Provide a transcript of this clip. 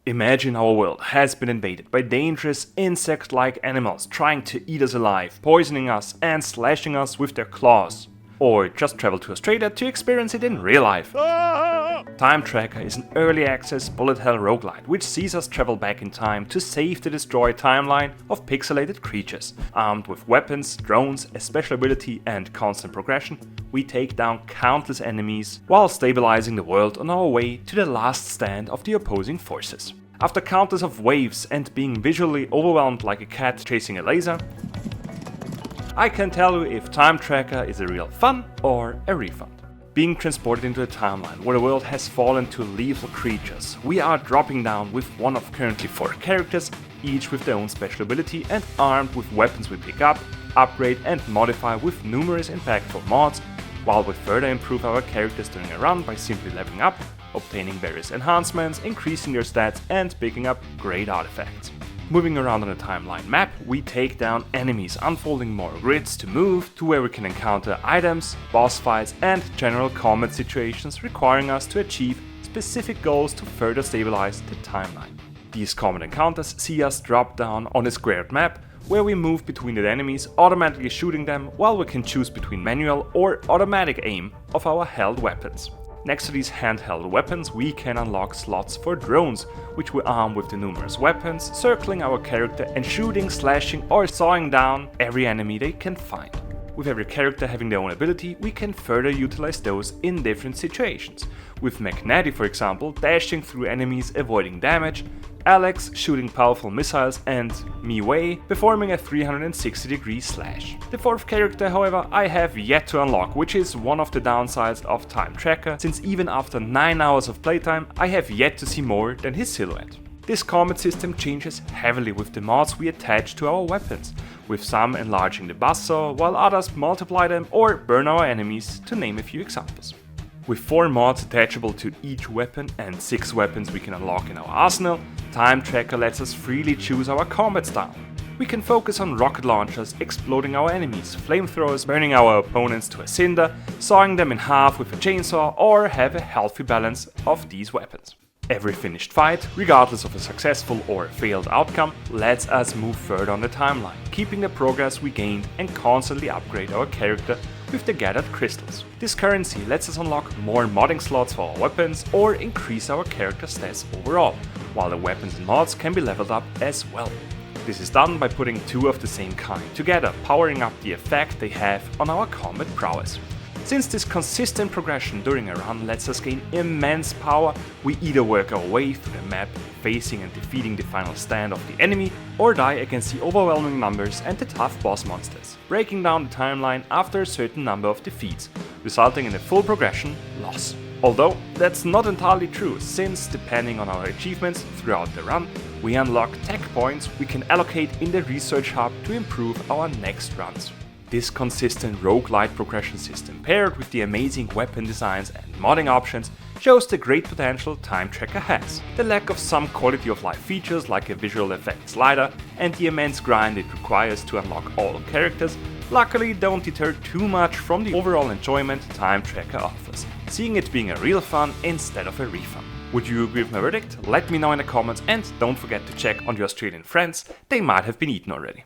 Imagine our world has been invaded by dangerous insect-like animals trying to eat us alive, poisoning us and slashing us with their claws. Or just travel to Australia to experience it in real life. Time Tracker is an early access bullet hell roguelite which sees us travel back in time to save the destroyed timeline of pixelated creatures. Armed with weapons, drones, a special ability and constant progression, we take down countless enemies while stabilizing the world on our way to the last stand of the opposing forces. After countless of waves and being visually overwhelmed like a cat chasing a laser, I can tell you if Time Tracker is a real fun or a refund. Being transported into a timeline where the world has fallen to lethal creatures, we are dropping down with one of currently 4 characters, each with their own special ability and armed with weapons we pick up, upgrade and modify with numerous impactful mods, while we further improve our characters during a run by simply leveling up, obtaining various enhancements, increasing their stats and picking up great artifacts. Moving around on the timeline map, we take down enemies, unfolding more grids to move to where we can encounter items, boss fights and general combat situations requiring us to achieve specific goals to further stabilize the timeline. These combat encounters see us drop down on a squared map where we move between the enemies, automatically shooting them while we can choose between manual or automatic aim of our held weapons. Next to these handheld weapons we can unlock slots for drones, which we arm with the numerous weapons, circling our character and shooting, slashing or sawing down every enemy they can find. With every character having their own ability, we can further utilize those in different situations. With Magnetti, for example, dashing through enemies avoiding damage, Alex shooting powerful missiles and Wei performing a 360-degree slash. The 4th character, however, I have yet to unlock, which is one of the downsides of Time Tracker, since even after 9 hours of playtime I have yet to see more than his silhouette. This combat system changes heavily with the mods we attach to our weapons, with some enlarging the buzzsaw while others multiply them or burn our enemies, to name a few examples. With 4 mods attachable to each weapon and 6 weapons we can unlock in our arsenal, Time Tracker lets us freely choose our combat style. We can focus on rocket launchers, exploding our enemies, flamethrowers, burning our opponents to a cinder, sawing them in half with a chainsaw, or have a healthy balance of these weapons. Every finished fight, regardless of a successful or failed outcome, lets us move further on the timeline, keeping the progress we gained and constantly upgrade our character with the gathered crystals. This currency lets us unlock more modding slots for our weapons or increase our character stats overall, while the weapons and mods can be leveled up as well. This is done by putting 2 of the same kind together, powering up the effect they have on our combat prowess. Since this consistent progression during a run lets us gain immense power, we either work our way through the map, facing and defeating the final stand of the enemy, or die against the overwhelming numbers and the tough boss monsters, breaking down the timeline after a certain number of defeats, resulting in a full progression loss. Although that's not entirely true, since depending on our achievements throughout the run, we unlock tech points we can allocate in the research hub to improve our next runs. This consistent roguelite progression system, paired with the amazing weapon designs and modding options, shows the great potential Time Tracker has. The lack of some quality of life features like a visual effects slider and the immense grind it requires to unlock all characters luckily don't deter too much from the overall enjoyment Time Tracker offers, seeing it being a real fun instead of a refund. Would you agree with my verdict? Let me know in the comments and don't forget to check on your Australian friends, they might have been eaten already.